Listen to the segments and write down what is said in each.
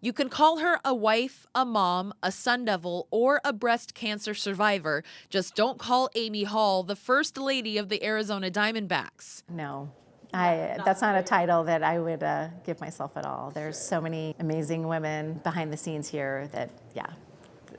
You can call her a wife, a mom, a Sun Devil, or a breast cancer survivor. Just don't call Amy Hall the First Lady of the Arizona Diamondbacks. No, that's not a title that I would give myself at all. There's so many amazing women behind the scenes here that, yeah,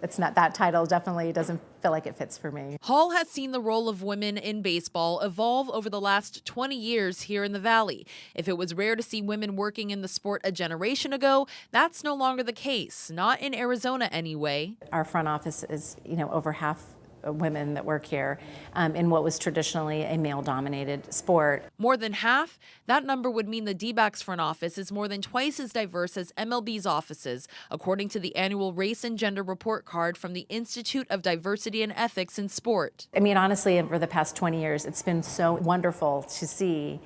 it's not, that title definitely doesn't feel like it fits for me. Hall has seen the role of women in baseball evolve over the last 20 years here in the Valley. If it was rare to see women working in the sport a generation ago, that's no longer the case, not in Arizona anyway. Our front office is, over half women that work here in what was traditionally a male-dominated sport. More than half? That number would mean the D-backs front office is more than twice as diverse as MLB's offices, according to the annual Race and Gender Report Card from the Institute of Diversity and Ethics in Sport. I mean, honestly, over the past 20 years, it's been so wonderful to see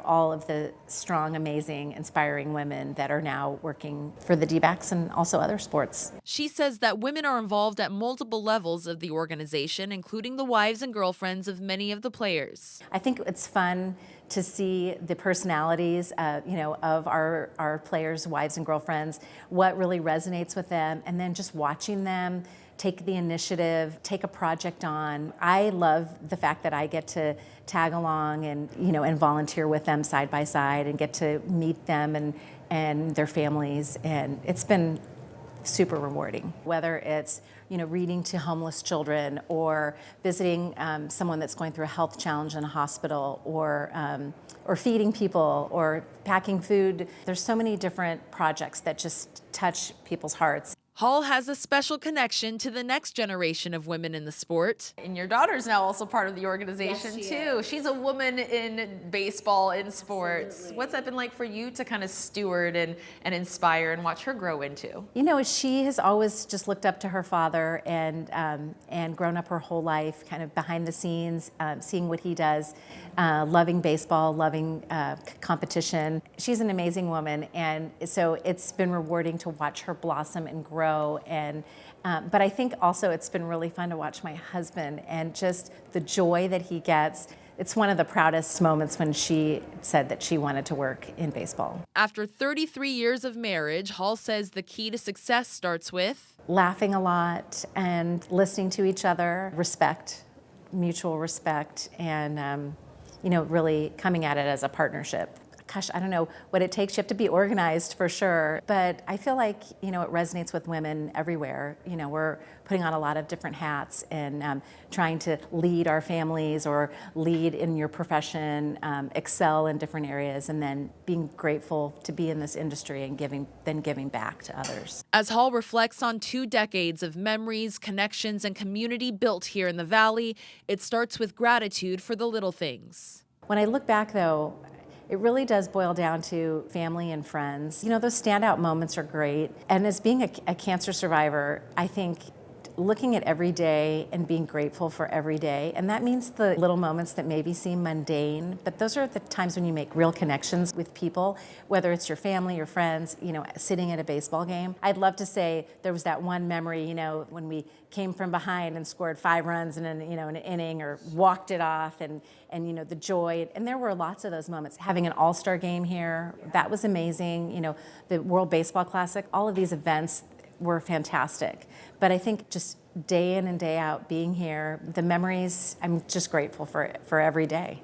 all of the strong, amazing, inspiring women that are now working for the D-backs and also other sports. She says that women are involved at multiple levels of the organization, including the wives and girlfriends of many of the players. I think it's fun to see the personalities, of our players' wives and girlfriends, what really resonates with them, and then just watching them take the initiative, take a project on. I love the fact that I get to tag along and, and volunteer with them side by side and get to meet them and their families. And it's been super rewarding, whether it's, reading to homeless children or visiting someone that's going through a health challenge in a hospital or feeding people or packing food. There's so many different projects that just touch people's hearts. Hall has a special connection to the next generation of women in the sport. And your daughter's now also part of the organization, yes, too. She's a woman in baseball, in sports. Absolutely. What's that been like for you to kind of steward and inspire and watch her grow into? She has always just looked up to her father and grown up her whole life kind of behind the scenes, seeing what he does, loving baseball, loving competition. She's an amazing woman, and so it's been rewarding to watch her blossom and grow. But I think also it's been really fun to watch my husband and just the joy that he gets. It's one of the proudest moments when she said that she wanted to work in baseball. After 33 years of marriage, Hall says the key to success starts with laughing a lot and listening to each other, respect, mutual respect, and really coming at it as a partnership. Gosh, I don't know what it takes. You have to be organized for sure. But I feel like, it resonates with women everywhere. We're putting on a lot of different hats and trying to lead our families or lead in your profession, excel in different areas, and then being grateful to be in this industry and giving back to others. As Hall reflects on 2 decades of memories, connections, and community built here in the Valley, it starts with gratitude for the little things. When I look back, though, it really does boil down to family and friends. Those standout moments are great. And as being a cancer survivor, I think looking at every day and being grateful for every day, and that means the little moments that maybe seem mundane, but those are the times when you make real connections with people, whether it's your family, your friends, sitting at a baseball game. I'd love to say there was that one memory, when we came from behind and scored 5 runs in an inning or walked it off and the joy. And there were lots of those moments. Having an all-star game here, that was amazing. The World Baseball Classic, all of these events were fantastic. But I think just day in and day out being here, the memories, I'm just grateful for every day.